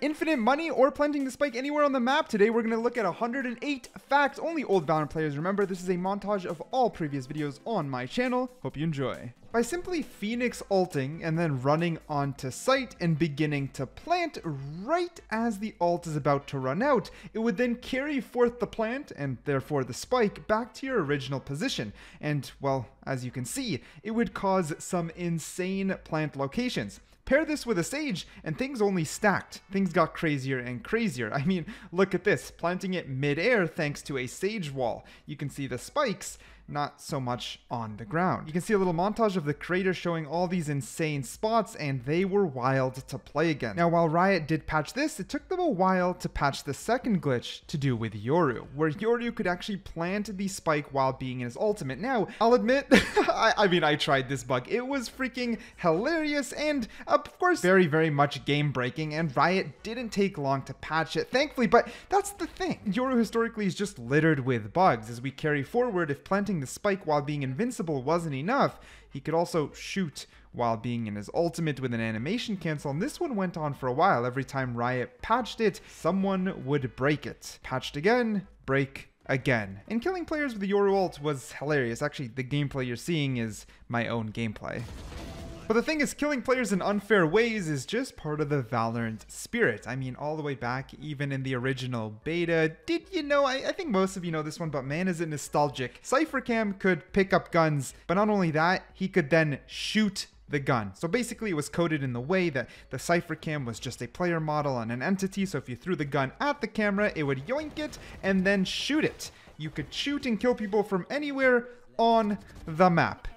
infinite money or planting the spike anywhere on the map? Today we're going to look at 108 facts only old Valorant players remember. This is a montage of all previous videos on my channel. Hope you enjoy. By simply Phoenix ulting and then running onto site and beginning to plant right as the ult is about to run out, it would then carry forth the plant and therefore the spike back to your original position. And well, as you can see, it would cause some insane plant locations. Pair this with a Sage and things only stacked. Things got crazier and crazier. I mean, look at this, planting it mid-air thanks to a Sage wall. You can see the spikes, not so much on the ground. You can see a little montage of the crater showing all these insane spots, and they were wild to play again. Now, while Riot did patch this, it took them a while to patch the second glitch to do with Yoru, where Yoru could actually plant the spike while being in his ultimate. Now, I'll admit, I tried this bug. It was freaking hilarious and, of course, very, very much game-breaking, and Riot didn't take long to patch it, thankfully, but that's the thing. Yoru historically is just littered with bugs. As we carry forward, if planting the spike while being invincible wasn't enough, he could also shoot while being in his ultimate with an animation cancel, and this one went on for a while. Every time Riot patched it, someone would break it. Patched again, break again. And killing players with the Yoru ult was hilarious. Actually, the gameplay you're seeing is my own gameplay. But the thing is, killing players in unfair ways is just part of the Valorant spirit. I mean, all the way back, even in the original beta. Did you know, I think most of you know this one, but man, is it nostalgic. Cyphercam could pick up guns, but not only that, he could then shoot the gun. So basically it was coded in the way that the Cyphercam was just a player model on an entity, so if you threw the gun at the camera, it would yoink it and then shoot it. You could shoot and kill people from anywhere on the map.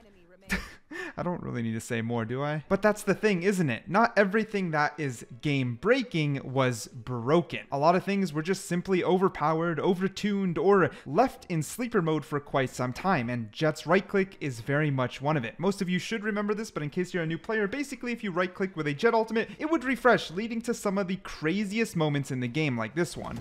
I don't really need to say more, do I? But that's the thing, isn't it? Not everything that is game breaking was broken. A lot of things were just simply overpowered, overtuned, or left in sleeper mode for quite some time, and Jett's right click is very much one of it. Most of you should remember this, but in case you're a new player, basically if you right click with a Jett ultimate, it would refresh, leading to some of the craziest moments in the game, like this one.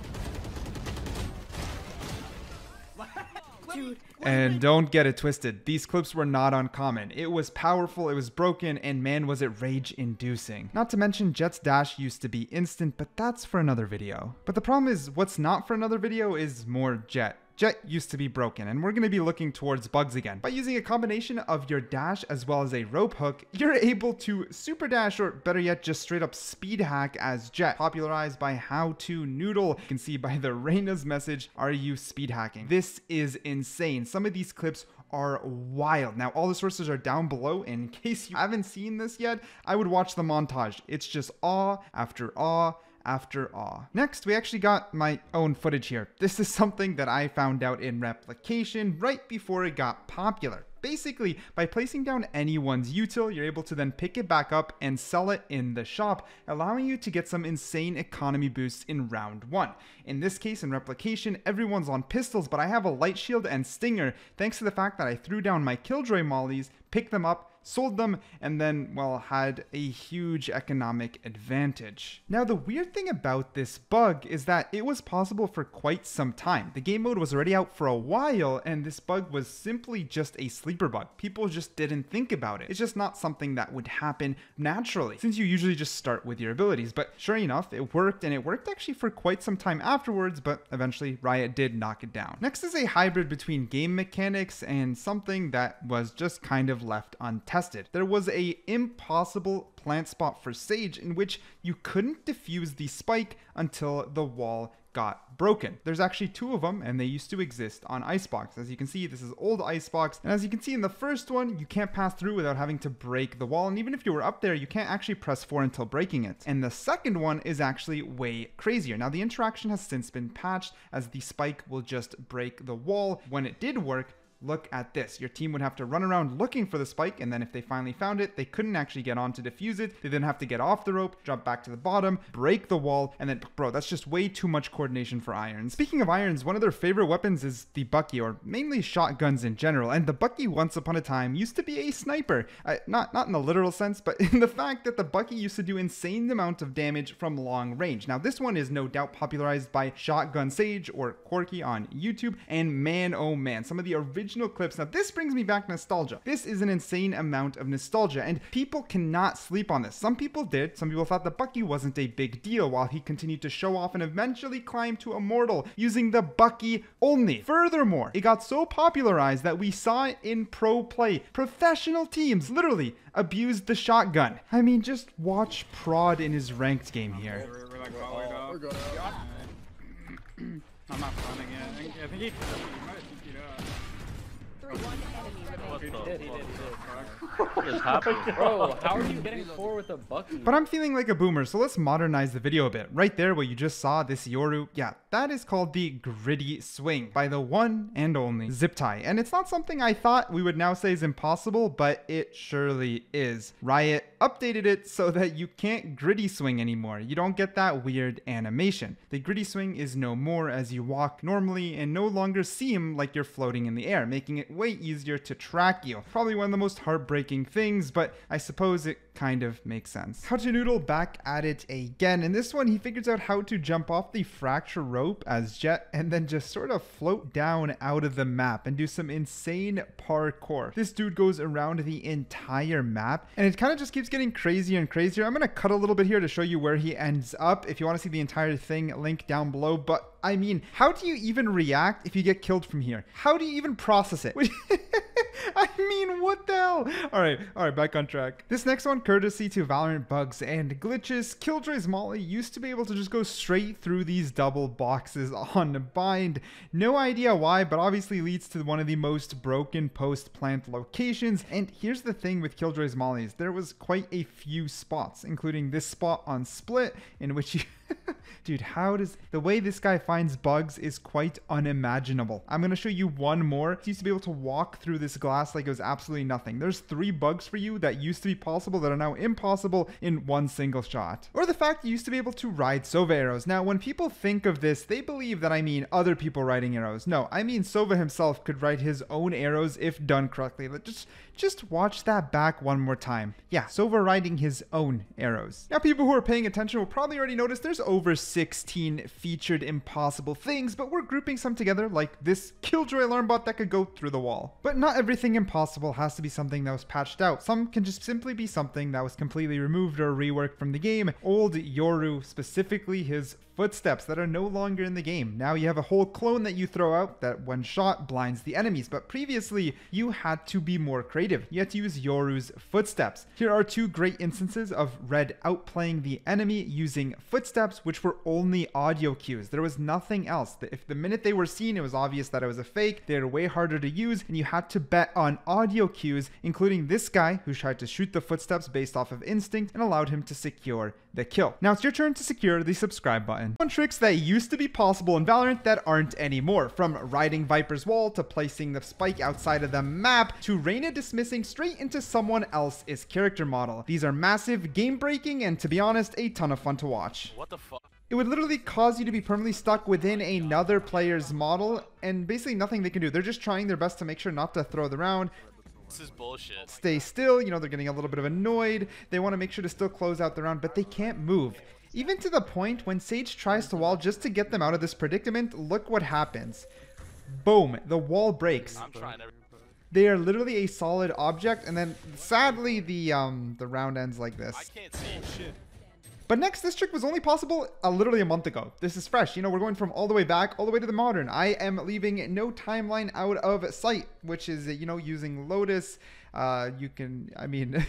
And don't get it twisted, these clips were not uncommon. It was powerful, it was broken, and man was it rage-inducing. Not to mention Jett's dash used to be instant, but that's for another video. But the problem is, what's not for another video is more Jett. Jett used to be broken, and we're going to be looking towards bugs again. By using a combination of your dash as well as a rope hook, you're able to super dash, or better yet, just straight up speed hack as Jett, popularized by How To Noodle. You can see by the Reyna's message, are you speed hacking? This is insane. Some of these clips are wild. Now, all the sources are down below, and in case you haven't seen this yet, I would watch the montage. It's just awe after awe after awe. Next, we actually got my own footage here. This is something that I found out in replication right before it got popular. Basically, by placing down anyone's util, you're able to then pick it back up and sell it in the shop, allowing you to get some insane economy boosts in round 1. In this case, in replication, everyone's on pistols, but I have a light shield and stinger, thanks to the fact that I threw down my killjoy mollies, picked them up, sold them, and then, well, had a huge economic advantage. Now, the weird thing about this bug is that it was possible for quite some time. The game mode was already out for a while, and this bug was simply just a sleeper bug. People just didn't think about it. It's just not something that would happen naturally, since you usually just start with your abilities. But sure enough, it worked, and it worked actually for quite some time afterwards, but eventually Riot did knock it down. Next is a hybrid between game mechanics and something that was just kind of left untested. There was a impossible plant spot for Sage in which you couldn't defuse the spike until the wall got broken. There's actually 2 of them, and they used to exist on Icebox. As you can see, this is old Icebox, and as you can see in the first one, you can't pass through without having to break the wall, and even if you were up there, you can't actually press 4 until breaking it. And the second one is actually way crazier. Now, the interaction has since been patched, as the spike will just break the wall. When it did work, look at this. Your team would have to run around looking for the spike, and then if they finally found it, they couldn't actually get on to defuse it. They then have to get off the rope, drop back to the bottom, break the wall, and then, bro, that's just way too much coordination for Irons. Speaking of Irons, one of their favorite weapons is the Bucky, or mainly shotguns in general, and the Bucky once upon a time used to be a sniper. Not in the literal sense, but in the fact that the Bucky used to do insane amount of damage from long range. Now, this one is no doubt popularized by Shotgun Sage or Corky on YouTube, and man, oh man, some of the original original clips. Now, this brings me back nostalgia. This is an insane amount of nostalgia, and people cannot sleep on this. Some people did. Some people thought the Bucky wasn't a big deal while he continued to show off and eventually climb to Immortal using the Bucky only. Furthermore, it got so popularized that we saw it in pro play. Professional teams literally abused the shotgun. I mean, just watch Prod in his ranked game here. I'm not planning it. I think he might have TP'd up. He did. What is happening? Bro, how are you getting 4 with a Bucky? But I'm feeling like a boomer, so let's modernize the video a bit. Right there, what you just saw, this Yoru, yeah, that is called the gritty swing by the one and only Zip Tie. And it's not something I thought we would now say is impossible, but it surely is. Riot updated it so that you can't gritty swing anymore. You don't get that weird animation. The gritty swing is no more as you walk normally and no longer seem like you're floating in the air, making it way easier to track you. Probably one of the most heartbreaking things, but I suppose it kind of makes sense. Noodle back at it again. In this one, he figures out how to jump off the fracture rope as Jet and then just sort of float down out of the map and do some insane parkour. This dude goes around the entire map and it kind of just keeps getting crazier and crazier. I'm going to cut a little bit here to show you where he ends up. If you want to see the entire thing, link down below. But I mean, how do you even react if you get killed from here? How do you even process it? I mean, what the hell? All right, back on track. This next one, courtesy to Valorant bugs and glitches, Killjoy's Molly used to be able to just go straight through these double boxes on bind. No idea why, but obviously leads to one of the most broken post-plant locations. And here's the thing with Killjoy's Mollies. There was quite a few spots, including this spot on Split, in which you... Dude, how does... The way this guy finds bugs is quite unimaginable. I'm going to show you one more. He used to be able to walk through this glass like it was absolutely nothing. There's 3 bugs for you that used to be possible that are now impossible in one single shot. Or the fact you used to be able to ride Sova arrows. Now, when people think of this, they believe that I mean other people riding arrows. No, I mean Sova himself could ride his own arrows if done correctly. Just watch that back one more time. Yeah, Sova riding his own arrows. Now, people who are paying attention will probably already notice there's over 16 featured impossible things, but we're grouping some together like this Killjoy alarm bot that could go through the wall. But not everything impossible has to be something that was patched out. Some can just simply be something that was completely removed or reworked from the game. Old Yoru, specifically his footsteps that are no longer in the game. Now you have a whole clone that you throw out that when shot blinds the enemies, but previously you had to be more creative. You had to use Yoru's footsteps. Here are 2 great instances of Red outplaying the enemy using footsteps, which were only audio cues. There was nothing else. If the minute they were seen, it was obvious that it was a fake. They're way harder to use, and you had to bet on audio cues, including this guy who tried to shoot the footsteps based off of instinct and allowed him to secure the kill. Now it's your turn to secure the subscribe button. One tricks that used to be possible in Valorant that aren't anymore, from riding Viper's wall to placing the spike outside of the map to Reyna dismissing straight into someone else's character model. These are massive, game-breaking, and to be honest, a ton of fun to watch. What the fuck? It would literally cause you to be permanently stuck within another player's model and basically nothing they can do. They're just trying their best to make sure not to throw the round. This is bullshit. Stay still, you know, they're getting a little bit of annoyed. They want to make sure to still close out the round, but they can't move. Even to the point when Sage tries to wall just to get them out of this predicament, look what happens. Boom, the wall breaks. I'm trying to... They are literally a solid object, and then sadly the round ends like this. I can't see shit. But next, this trick was only possible literally a month ago. This is fresh. You know, we're going from all the way back, all the way to the modern. I am leaving no timeline out of sight, which is, you know, using Lotus. You can, I mean,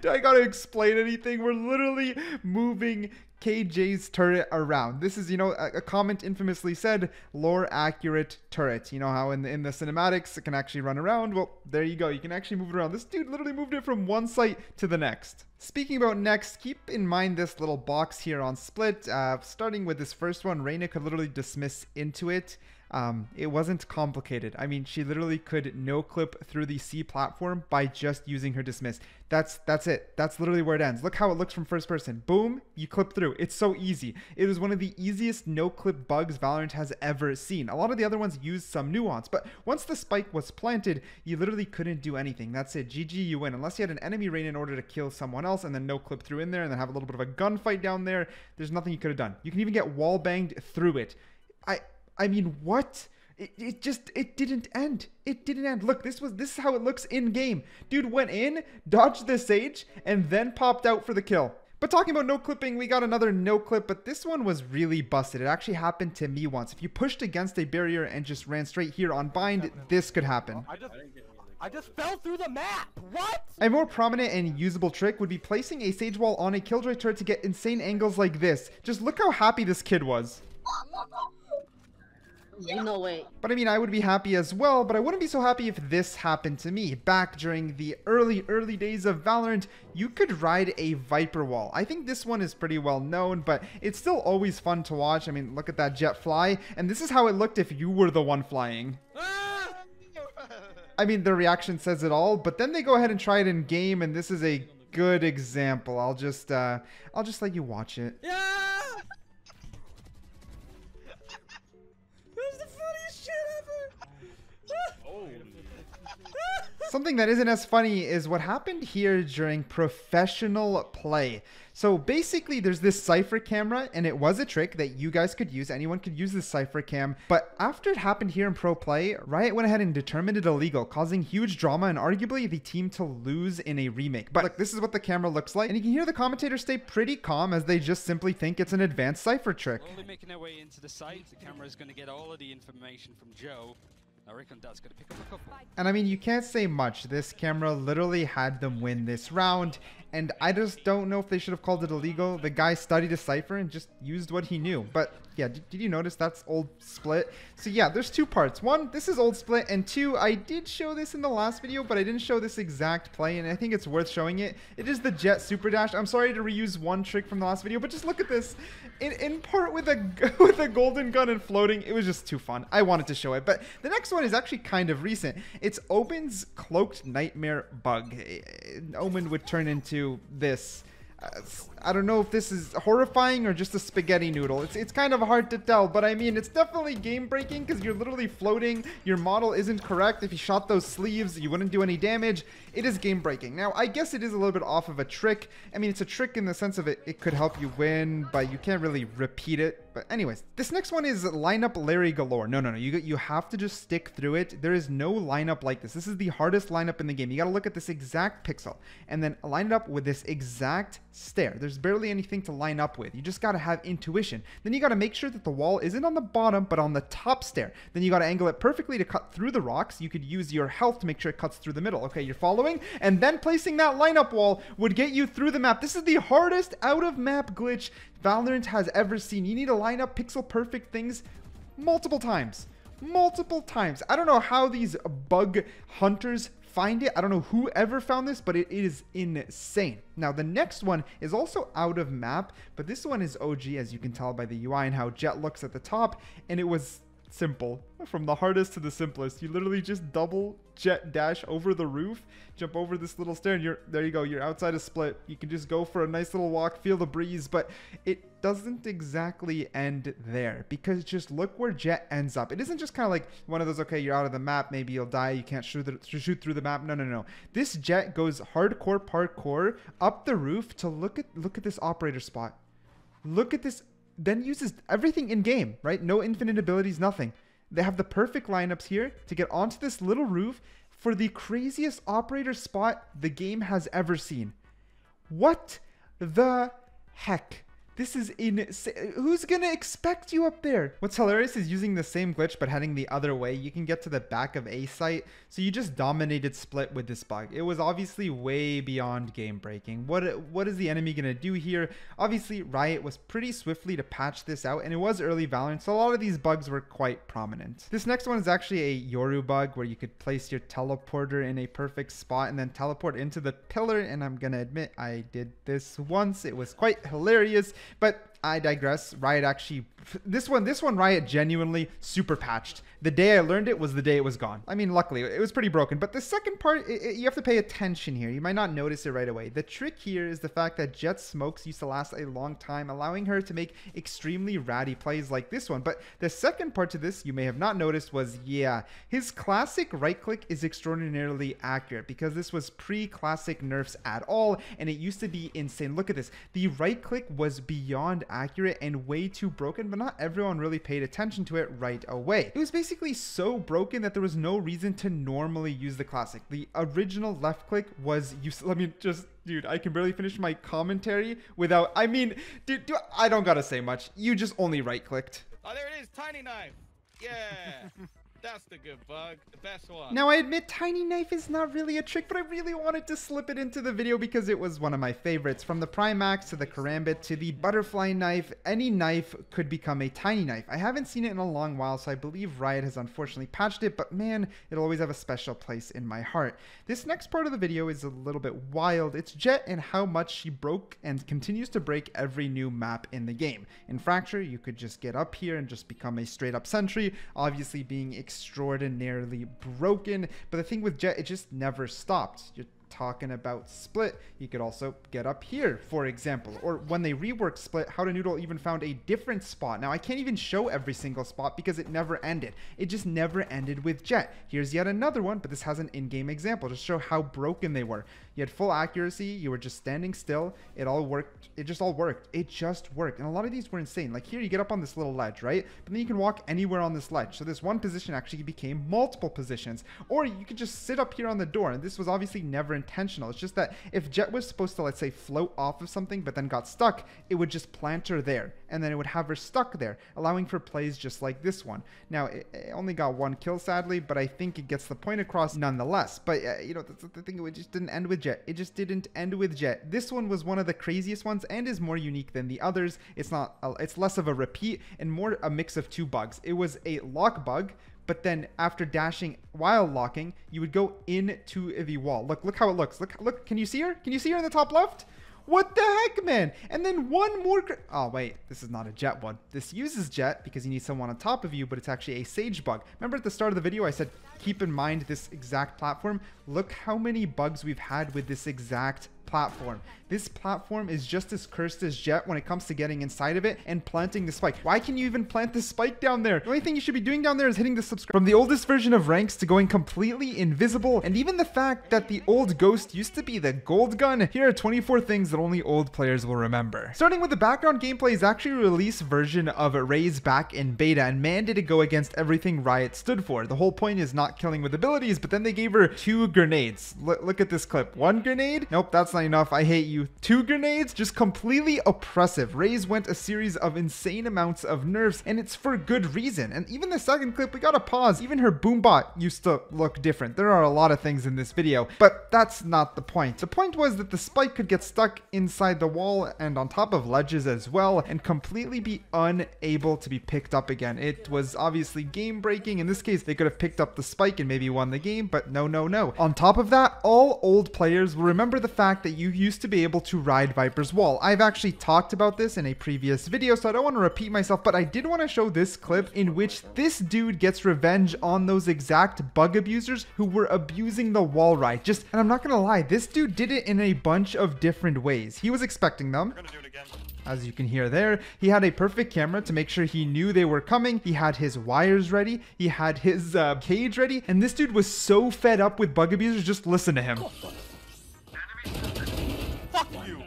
do I gotta explain anything? We're literally moving KJ's turret around. This is, you know, a comment infamously said, lore accurate turret. You know how in the cinematics it can actually run around? Well, there you go. You can actually move it around. This dude literally moved it from one site to the next. Speaking about next, keep in mind this little box here on Split. Starting with this first one, Reyna could literally dismiss into it. It wasn't complicated. I mean, she literally could no clip through the C platform by just using her dismiss. That's it. That's literally where it ends. Look how it looks from first person. Boom, you clip through. It's so easy. It was one of the easiest no clip bugs Valorant has ever seen. A lot of the other ones used some nuance, but once the spike was planted, you literally couldn't do anything. That's it. GG, you win. Unless you had an enemy Reyna in order to kill someone else and then no clip through in there and then have a little bit of a gunfight down there, there's nothing you could have done. You can even get wall banged through it. I mean, what? It didn't end. It didn't end. Look, this is how it looks in game. Dude went in, dodged the Sage, and then popped out for the kill. But talking about no clipping, we got another no clip, but this one was really busted. It actually happened to me once. If you pushed against a barrier and just ran straight here on bind, this could happen. I just fell through the map. What? A more prominent and usable trick would be placing a Sage wall on a Killjoy turret to get insane angles like this. Just look how happy this kid was. No way. But I mean, I would be happy as well, but I wouldn't be so happy if this happened to me. Back during the early days of Valorant, you could ride a Viper wall. I think this one is pretty well known, but it's still always fun to watch. I mean, look at that jet fly, and this is how it looked if you were the one flying. I mean, the reaction says it all, but then they go ahead and try it in game, and this is a good example. I'll just let you watch it. Yeah! Something that isn't as funny is what happened here during professional play. So basically there's this Cypher camera, and it was a trick that you guys could use. Anyone could use this Cypher cam. But after it happened here in pro play, Riot went ahead and determined it illegal, causing huge drama and arguably the team to lose in a remake. But look, this is what the camera looks like. And you can hear the commentators stay pretty calm as they just simply think it's an advanced Cypher trick. Slowly making their way into the site. The camera is going to get all of the information from Joe. I reckon that's going to pick up a couple. And I mean, you can't say much. This camera literally had them win this round. And I just don't know if they should have called it illegal. The guy studied a Cypher and just used what he knew. But yeah, did you notice that's old split? So yeah, there's two parts. One, this is old split. And two, I did show this in the last video, but I didn't show this exact play. And I think it's worth showing it. It is the jet super dash. I'm sorry to reuse one trick from the last video, but just look at this. In part with a golden gun and floating, it was just too fun. I wanted to show it. But the next one is actually kind of recent. It's Omen's cloaked nightmare bug. Omen would turn into this. I don't know if this is horrifying or just a spaghetti noodle. It's kind of hard to tell, but I mean, it's definitely game breaking because you're literally floating. Your model isn't correct. If you shot those sleeves, you wouldn't do any damage. It is game breaking. Now, I guess it is a little bit off of a trick. I mean, it's a trick in the sense of it could help you win, but you can't really repeat it. But anyways, this next one is lineup Larry galore. No. You have to just stick through it. There is no lineup like this. This is the hardest lineup in the game. You got to look at this exact pixel and then line it up with this exact stair. There's barely anything to line up with. You just got to have intuition. Then you got to make sure that the wall isn't on the bottom, but on the top stair. Then you got to angle it perfectly to cut through the rocks. You could use your health to make sure it cuts through the middle. Okay, you're following? And then placing that lineup wall would get you through the map. This is the hardest out of map glitch Valorant has ever seen. You need to line up pixel perfect things multiple times. I don't know how these bug hunters find it. I don't know whoever found this, but it is insane. Now, the next one is also out of map, but this one is OG, as you can tell by the UI and how Jet looks at the top, and it was simple. From the hardest to the simplest. You literally just double jet dash over the roof, jump over this little stair, and there you go. You're outside a split. You can just go for a nice little walk, feel the breeze, but it doesn't exactly end there, because just look where Jet ends up. It isn't just kind of like one of those, okay, you're out of the map, maybe you'll die, you can't shoot through the map. No. This Jet goes hardcore parkour up the roof to look at this operator spot. Look at this. Then uses everything in game, right? No infinite abilities, nothing. They have the perfect lineups here to get onto this little roof for the craziest operator spot the game has ever seen. What the heck? This is insane. Who's gonna expect you up there? What's hilarious is using the same glitch but heading the other way. You can get to the back of A site. So you just dominated split with this bug. It was obviously way beyond game breaking. What is the enemy gonna do here? Obviously, Riot was pretty swiftly to patch this out, and it was early Valorant, so a lot of these bugs were quite prominent. This next one is actually a Yoru bug where you could place your teleporter in a perfect spot and then teleport into the pillar, and I'm gonna admit I did this once. It was quite hilarious. But I digress. Riot actually, this one Riot genuinely super patched. The day I learned it was the day it was gone. I mean, luckily it was pretty broken, but the second part, you have to pay attention here. You might not notice it right away. The trick here is the fact that Jet's smokes used to last a long time, allowing her to make extremely ratty plays like this one. But the second part to this you may have not noticed was, yeah, his classic right click is extraordinarily accurate, because this was pre-classic nerfs at all, and it used to be insane. Look at this. The right click was beyond accurate and way too broken, but not everyone really paid attention to it right away. It was basically so broken that there was no reason to normally use the classic. The original left click was useless. Let me just, dude, I can barely finish my commentary without, I mean, dude, I don't gotta say much. You just only right clicked. Oh, there it is, tiny knife. Yeah. That's the good bug, the best one. Now I admit tiny knife is not really a trick, but I really wanted to slip it into the video because it was one of my favorites. From the prime axe to the karambit to the butterfly knife, any knife could become a tiny knife. I haven't seen it in a long while, so I believe Riot has unfortunately patched it, but man, it'll always have a special place in my heart. This next part of the video is a little bit wild. It's Jett and how much she broke and continues to break every new map in the game. In Fracture, you could just get up here and just become a straight up sentry, obviously being extraordinarily broken, but the thing with Jett, it just never stopped. You're talking about Split, you could also get up here, for example. Or when they reworked Split, How to Noodle even found a different spot. Now I can't even show every single spot because it never ended. It just never ended with Jett. Here's yet another one, but this has an in-game example to show how broken they were. You had full accuracy, you were just standing still, it all worked, it just all worked. It just worked. And a lot of these were insane. Like here, you get up on this little ledge, right? But then you can walk anywhere on this ledge. So this one position actually became multiple positions. Or you could just sit up here on the door, and this was obviously never intentional. It's just that if Jett was supposed to, let's say, float off of something but then got stuck, it would just plant her there, and then it would have her stuck there, allowing for plays just like this one. Now it only got one kill sadly, but I think it gets the point across nonetheless. But you know, that's the thing, it just didn't end with Jett. It just didn't end with Jett. This one was one of the craziest ones and is more unique than the others. It's not it's less of a repeat and more a mix of two bugs. It was a lock bug, but then after dashing while locking, you would go into the wall. Look how it looks. Look, can you see her? Can you see her in the top left? What the heck, man? And then one more... Oh, wait. This is not a Jett one. This uses Jett because you need someone on top of you, but it's actually a Sage bug. Remember at the start of the video, I said, keep in mind this exact platform. Look how many bugs we've had with this exact platform. This platform is just as cursed as Jett when it comes to getting inside of it and planting the spike. Why can you even plant the spike down there? The only thing you should be doing down there is hitting the subscribe. From the oldest version of ranks to going completely invisible, and even the fact that the old ghost used to be the gold gun, here are 24 things that only old players will remember. Starting with the background gameplay is actually a release version of Ray's back in beta, and man did it go against everything Riot stood for. The whole point is not killing with abilities, but then they gave her 2 grenades. Look at this clip. 1 grenade? Nope, that's not enough. I hate you. 2 grenades? Just completely oppressive. Raze went a series of insane amounts of nerfs, and it's for good reason. And even the second clip, we gotta pause. Even her boombot used to look different. There are a lot of things in this video, but that's not the point. The point was that the spike could get stuck inside the wall and on top of ledges as well, and completely be unable to be picked up again. It was obviously game breaking. In this case, they could have picked up the spike and maybe won the game, but no. On top of that, all old players will remember the fact that you used to be able to ride Viper's wall. I've actually talked about this in a previous video, so I don't want to repeat myself, but I did want to show this clip in which this dude gets revenge on those exact bug abusers who were abusing the wall ride. And I'm not gonna lie, this dude did it in a bunch of different ways. He was expecting them. We're gonna do it again. As you can hear there, he had a perfect camera to make sure he knew they were coming. He had his wires ready. He had his cage ready. And this dude was so fed up with bug abusers, just listen to him. Fuck you.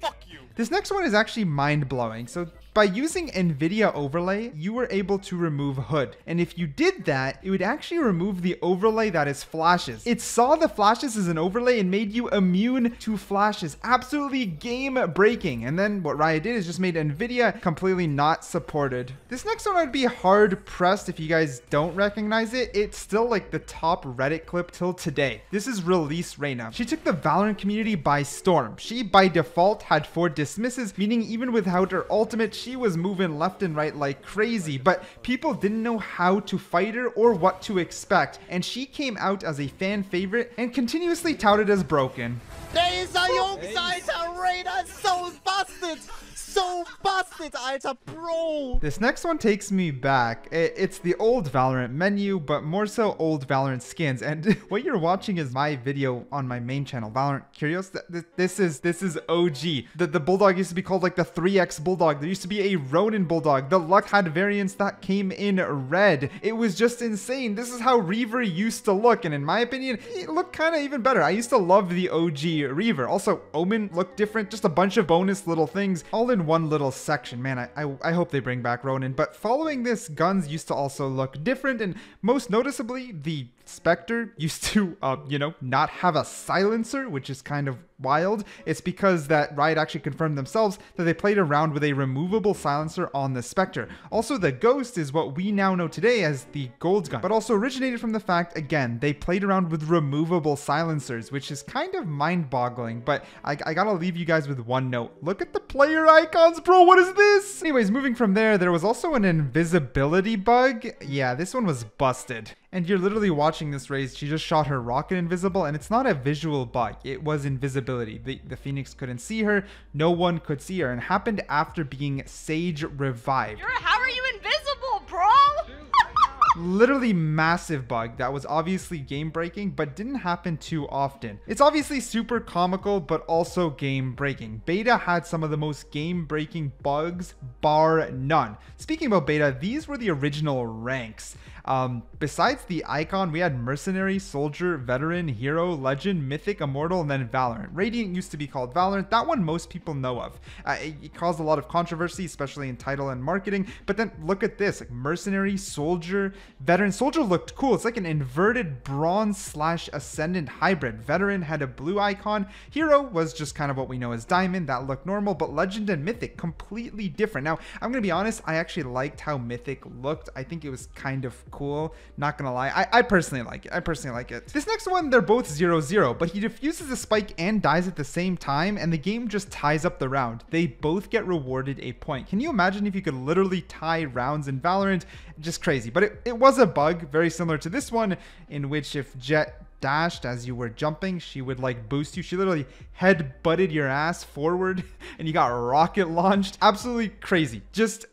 Fuck you. This next one is actually mind-blowing. So by using NVIDIA overlay, you were able to remove hood. And if you did that, it would actually remove the overlay that is flashes. It saw the flashes as an overlay and made you immune to flashes. Absolutely game breaking. And then what Riot did is just made NVIDIA completely not supported. This next one I'd be hard pressed if you guys don't recognize it. It's still like the top Reddit clip till today. This is Release Reyna. She took the Valorant community by storm. She by default had 4 dismisses, meaning even without her ultimate, she was moving left and right like crazy, but people didn't know how to fight her or what to expect, and she came out as a fan favorite and continuously touted as broken. Dieser Jungs, Alter, Raider, so busted! So busted, Alter, bro! This next one takes me back. It's the old Valorant menu, but more so old Valorant skins. And what you're watching is my video on my main channel, Valorant Curious. This is OG. The Bulldog used to be called like the 3X Bulldog. There used to be a Ronin Bulldog. The Luck had variants that came in red. It was just insane. This is how Reaver used to look, and in my opinion, it looked kind of even better. I used to love the OG the Reaver. Also, Omen looked different, just a bunch of bonus little things all in one little section. Man, I hope they bring back Ronin. But following this, guns used to also look different, and most noticeably, the Spectre used to, you know, not have a silencer, which is kind of wild. It's because that Riot actually confirmed themselves that they played around with a removable silencer on the Spectre. Also, the Ghost is what we now know today as the Gold Gun, but also originated from the fact, again, they played around with removable silencers, which is kind of mind-boggling. But I gotta leave you guys with one note. Look at the player icons, bro. What is this? Anyways, moving from there was also an invisibility bug. Yeah, this one was busted. And you're literally watching this race. She just shot her rocket invisible, and it's not a visual bug. It was invisibility. The Phoenix couldn't see her. No one could see her, and it happened after being Sage revived. How are you invisible, bro? Literally massive bug that was obviously game breaking, but didn't happen too often. It's obviously super comical, but also game breaking. Beta had some of the most game breaking bugs, bar none. Speaking about beta, these were the original ranks. Besides the icon, we had Mercenary, Soldier, Veteran, Hero, Legend, Mythic, Immortal, and then Valorant. Radiant used to be called Valorant. That one most people know of. It caused a lot of controversy, especially in title and marketing. But then look at this, like Mercenary, Soldier, Veteran. Soldier looked cool. It's like an inverted bronze / ascendant hybrid. Veteran had a blue icon. Hero was just kind of what we know as Diamond. That looked normal, but Legend and Mythic, completely different. Now, I'm going to be honest, I actually liked how Mythic looked. I think it was kind of cool. Not gonna lie, I personally like it. This next one, they're both 0-0, but he defuses a spike and dies at the same time, and the game just ties up the round. They both get rewarded a point. Can you imagine if you could literally tie rounds in Valorant? Just crazy. But it was a bug, very similar to this one, in which if Jett dashed as you were jumping, she would like boost you. She literally head butted your ass forward and you got rocket launched. Absolutely crazy. Just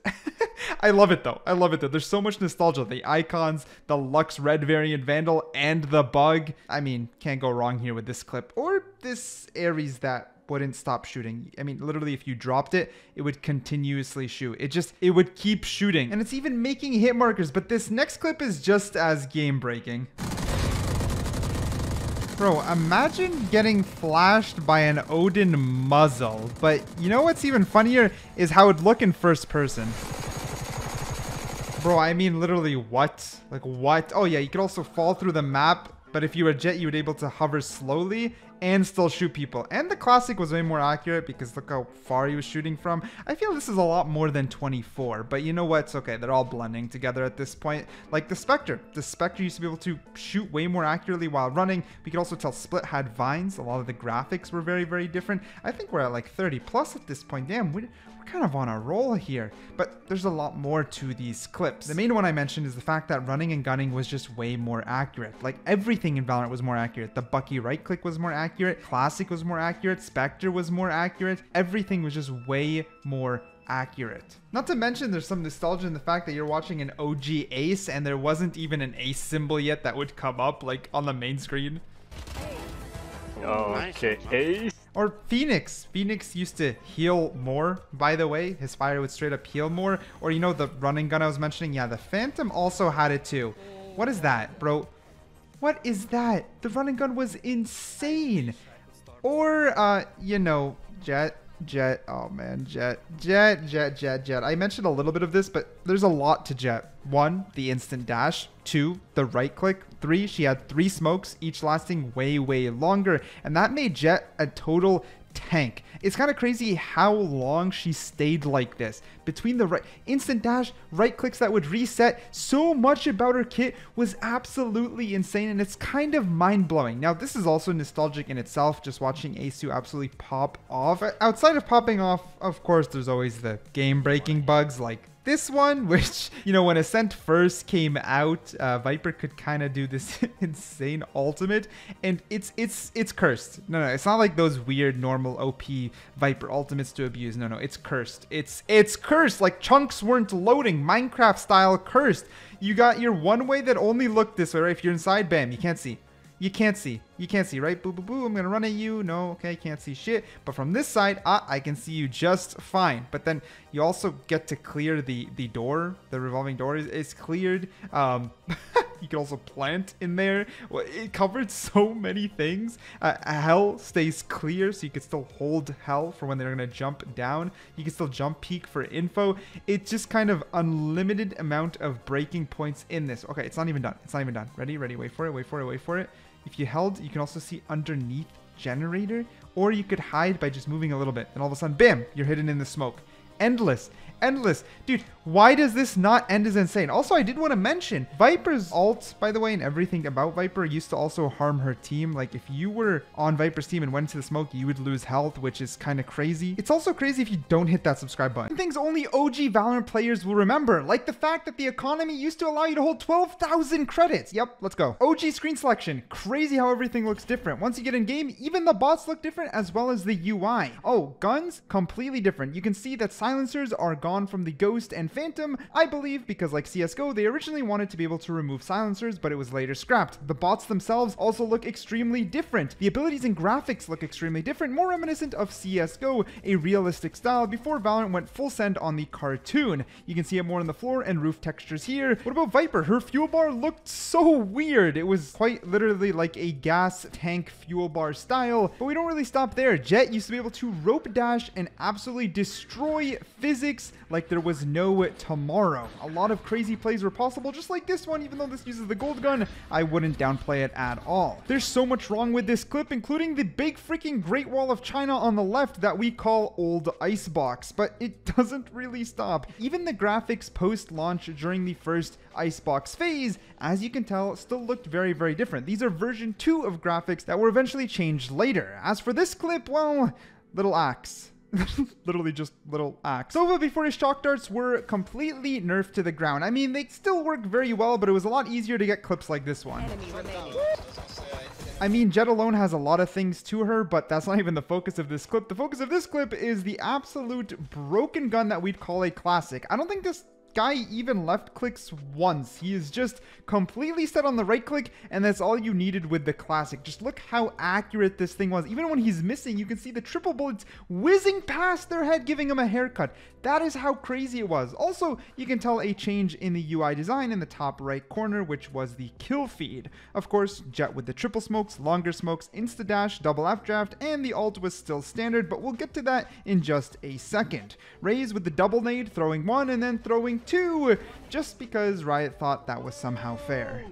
I love it though. I love it though. There's so much nostalgia. The icons, the Lux Red variant Vandal, and the bug. I mean, can't go wrong here with this clip or this Ares that wouldn't stop shooting. I mean, literally, if you dropped it, it would continuously shoot. It would keep shooting. And it's even making hit markers. But this next clip is just as game breaking. Bro, imagine getting flashed by an Odin muzzle. But you know what's even funnier is how it'd look in first person. Bro, I mean literally what? Like what? Oh yeah, you could also fall through the map. But if you were Jett, you would be able to hover slowly and still shoot people. And the classic was way more accurate because look how far he was shooting from. I feel this is a lot more than 24, but you know what? It's okay. They're all blending together at this point. Like the Spectre. The Spectre used to be able to shoot way more accurately while running. We could also tell Split had vines. A lot of the graphics were very, very different. I think we're at like 30 plus at this point. Damn, we're kind of on a roll here, but there's a lot more to these clips. The main one I mentioned is the fact that running and gunning was just way more accurate. Like everything in Valorant was more accurate. The Bucky right click was more accurate. Classic was more accurate. Spectre was more accurate. Everything was just way more accurate. Not to mention there's some nostalgia in the fact that you're watching an OG ace and there wasn't even an ace symbol yet that would come up like on the main screen. Okay, ace. Or Phoenix. Phoenix used to heal more, by the way. His fire would straight up heal more. Or, you know, the running gun I was mentioning? Yeah, the Phantom also had it too. What is that, bro? What is that? The running gun was insane. Or, you know, Jett. Oh, man. Jett. I mentioned a little bit of this, but there's a lot to Jett. 1, the instant dash. 2, the right click. 3, she had 3 smokes, each lasting way, way longer. And that made Jett a total tank. It's kind of crazy how long she stayed like this. Between the right instant dash, right clicks that would reset, so much about her kit was absolutely insane, and it's kind of mind-blowing. Now, this is also nostalgic in itself, just watching Asu absolutely pop off. Outside of popping off, of course, there's always the game-breaking bugs like this one, which, you know, when Ascent first came out, Viper could kind of do this insane ultimate, and it's cursed. No, it's not like those weird normal OP Viper ultimates to abuse. No, it's cursed. It's cursed. Like chunks weren't loading, Minecraft style cursed. You got your one way that only looked this way, right? If you're inside, bam, you can't see. You can't see, right? Boo, boo, boo, I'm gonna run at you. No, okay, can't see shit. But from this side, I can see you just fine. But then you also get to clear the door. The revolving door is cleared. You could also plant in there. Well, it covered so many things. Hell stays clear, so you could still hold hell for when they're going to jump down. You can still jump peek for info. It's just kind of unlimited amount of breaking points in this. Okay, it's not even done. It's not even done. Ready? Ready? Wait for it. Wait for it. Wait for it. If you held, you can also see underneath generator, or you could hide by just moving a little bit. And all of a sudden, bam, you're hidden in the smoke. Endless. Endless. Dude, why does this not end is insane. Also, I did want to mention Viper's ult, by the way, and everything about Viper used to also harm her team. Like, if you were on Viper's team and went to the smoke, you would lose health, which is kind of crazy. It's also crazy if you don't hit that subscribe button. Things only OG Valorant players will remember, like the fact that the economy used to allow you to hold 12,000 credits. Yep, let's go. OG screen selection. Crazy how everything looks different. Once you get in game, even the bots look different as well as the UI. Oh, guns, completely different. You can see that silencers are gone from the Ghost and Phantom, I believe because like CSGO, they originally wanted to be able to remove silencers, but it was later scrapped. The bots themselves also look extremely different. The abilities and graphics look extremely different, more reminiscent of CSGO, a realistic style before Valorant went full send on the cartoon. You can see it more on the floor and roof textures here. What about Viper? Her fuel bar looked so weird. It was quite literally like a gas tank fuel bar style, but we don't really stop there. Jett used to be able to rope dash and absolutely destroy physics like there was no tomorrow. A lot of crazy plays were possible, just like this one. Even though this uses the gold gun, I wouldn't downplay it at all. There's so much wrong with this clip, including the big freaking Great Wall of China on the left that we call Old Icebox, but it doesn't really stop. Even the graphics post-launch during the first Icebox phase, as you can tell, still looked very, very different. These are version 2 of graphics that were eventually changed later. As for this clip, well, little axe. Literally just little axe. Sova before his shock darts were completely nerfed to the ground. I mean, they still work very well, but it was a lot easier to get clips like this one. I mean, Jett alone has a lot of things to her, but that's not even the focus of this clip. The focus of this clip is the absolute broken gun that we'd call a classic. I don't think this guy even left clicks once. He is just completely set on the right click, and that's all you needed with the classic. Just look how accurate this thing was. Even when he's missing, you can see the triple bullets whizzing past their head, giving him a haircut. That is how crazy it was. Also, you can tell a change in the UI design in the top right corner, which was the kill feed. Of course, Jett with the triple smokes, longer smokes, insta dash, double F draft, and the ult was still standard, but we'll get to that in just a second. Raze with the double nade, throwing 1 and then throwing 2, just because Riot thought that was somehow fair.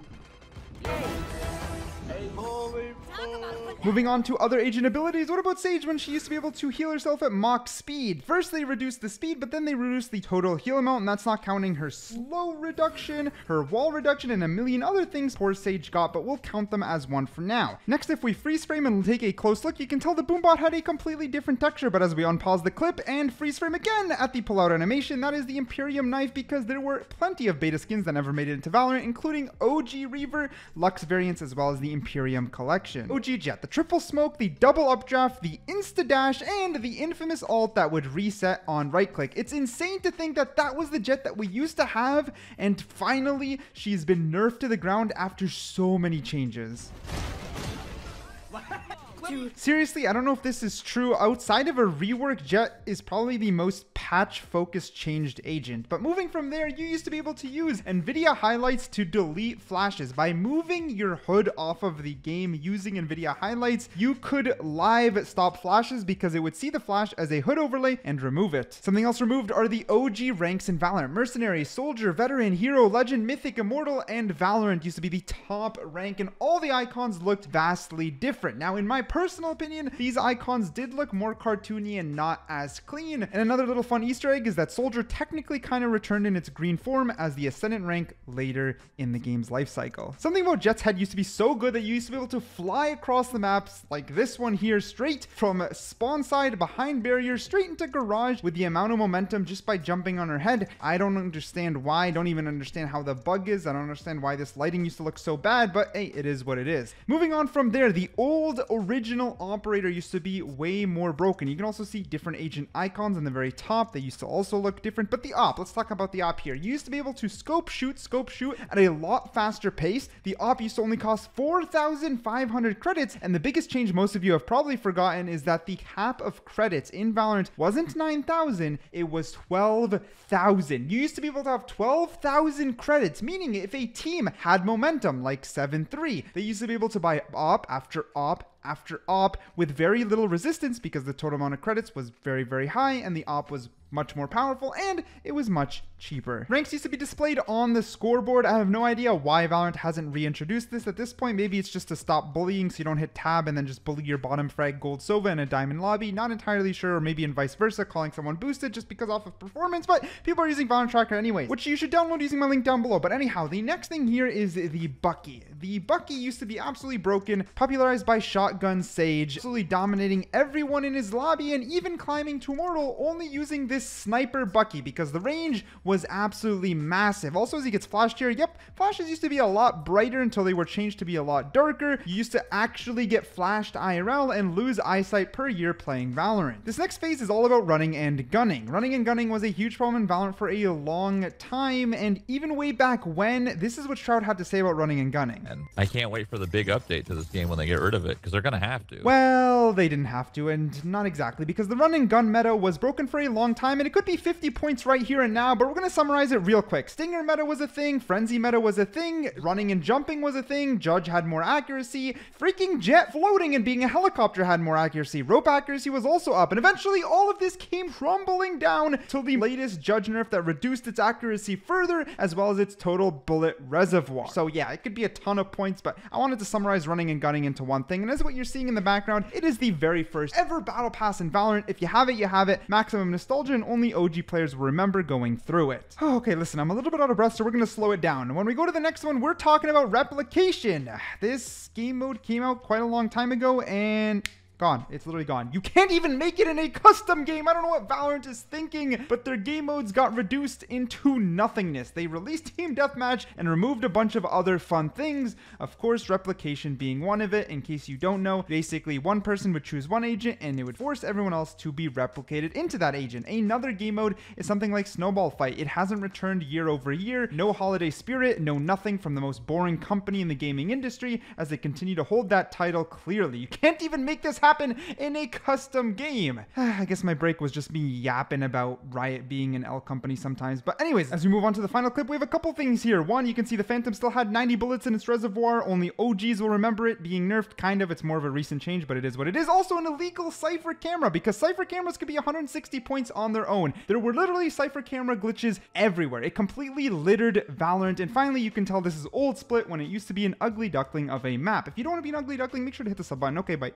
Moving on to other agent abilities, what about Sage when she used to be able to heal herself at Mach speed? First they reduced the speed, but then they reduced the total heal amount, and that's not counting her slow reduction, her wall reduction, and a million other things poor Sage got, but we'll count them as one for now. Next, if we freeze frame and take a close look, you can tell the boombot had a completely different texture, but as we unpause the clip and freeze frame again at the pull-out animation, that is the Imperium knife, because there were plenty of beta skins that never made it into Valorant, including OG Reaver, Lux variants, as well as the Imperium collection. OG Jett, the triple smoke, the double updraft, the insta dash, and the infamous ult that would reset on right click. It's insane to think that that was the Jett that we used to have, and finally she's been nerfed to the ground after so many changes. Seriously, I don't know if this is true. Outside of a rework, Jett is probably the most patch-focused changed agent. But moving from there, you used to be able to use NVIDIA highlights to delete flashes. By moving your hood off of the game using NVIDIA highlights, you could live stop flashes because it would see the flash as a hood overlay and remove it. Something else removed are the OG ranks in Valorant. Mercenary, Soldier, Veteran, Hero, Legend, Mythic, Immortal, and Valorant used to be the top rank, and all the icons looked vastly different. Now, in my personal opinion, these icons did look more cartoony and not as clean. And another little fun Easter egg is that Soldier technically kind of returned in its green form as the Ascendant rank later in the game's life cycle. Something about Jett's head used to be so good that you used to be able to fly across the maps like this one here, straight from spawn side behind barrier straight into garage with the amount of momentum just by jumping on her head. I don't understand why. I don't even understand how the bug is. I don't understand why this lighting used to look so bad, but hey, it is what it is. Moving on from there, the old original original operator used to be way more broken. You can also see different agent icons on the very top. They used to also look different. But the op, let's talk about the op here. You used to be able to scope shoot at a lot faster pace. The op used to only cost 4,500 credits. And the biggest change most of you have probably forgotten is that the cap of credits in Valorant wasn't 9,000, it was 12,000. You used to be able to have 12,000 credits, meaning if a team had momentum like 7-3, they used to be able to buy op after op after op with very little resistance because the total amount of credits was very, very high and the op was much more powerful and it was much cheaper. Ranks used to be displayed on the scoreboard. I have no idea why Valorant hasn't reintroduced this at this point. Maybe it's just to stop bullying so you don't hit tab and then just bully your bottom frag gold Sova in a diamond lobby. Not entirely sure, or maybe in vice versa, calling someone boosted just because off of performance, but people are using Valorant Tracker anyways, which you should download using my link down below. But anyhow, the next thing here is the Bucky. The Bucky used to be absolutely broken, popularized by Shotgun Sage, absolutely dominating everyone in his lobby and even climbing to Immortal, only using this sniper Bucky because the range was absolutely massive. Also, as he gets flashed here, yep, flashes used to be a lot brighter until they were changed to be a lot darker. You used to actually get flashed IRL and lose eyesight per year playing Valorant. This next phase is all about running and gunning. Running and gunning was a huge problem in Valorant for a long time, and even way back when, this is what Shroud had to say about running and gunning. And I can't wait for the big update to this game when they get rid of it, because they're gonna have to. Well, they didn't have to, and not exactly, because the run and gun meta was broken for a long time, and it could be 50 points right here and now, but we're gonna summarize it real quick. Stinger meta was a thing, Frenzy meta was a thing, running and jumping was a thing, Judge had more accuracy, freaking jet floating and being a helicopter had more accuracy, rope accuracy was also up, and eventually all of this came crumbling down till the latest Judge nerf that reduced its accuracy further, as well as its total bullet reservoir. So yeah, it could be a ton of points, but I wanted to summarize running and gunning into one thing, and as what you're seeing in the background, it is the very first ever battle pass in Valorant. If you have it, you have it. Maximum nostalgia, and only OG players will remember going through it. Oh, okay, listen, I'm a little bit out of breath, so we're gonna slow it down. When we go to the next one, we're talking about replication. This game mode came out quite a long time ago, and gone. It's literally gone. You can't even make it in a custom game. I don't know what Valorant is thinking, but their game modes got reduced into nothingness. They released Team Deathmatch and removed a bunch of other fun things. Of course, replication being one of it. In case you don't know, basically one person would choose one agent and it would force everyone else to be replicated into that agent. Another game mode is something like Snowball Fight. It hasn't returned year over year. No holiday spirit, no nothing from the most boring company in the gaming industry as they continue to hold that title clearly. You can't even make this happen in a custom game. I guess my break was just me yapping about Riot being an L company sometimes. But anyways, as we move on to the final clip, we have a couple things here. One, you can see the Phantom still had 90 bullets in its reservoir. Only OGs will remember it being nerfed. Kind of, it's more of a recent change, but it is what it is. Also an illegal Cypher camera, because Cypher cameras could be 160 points on their own. There were literally Cypher camera glitches everywhere. It completely littered Valorant. And finally, you can tell this is old split when it used to be an ugly duckling of a map. If you don't want to be an ugly duckling, make sure to hit the sub button. Okay, bye.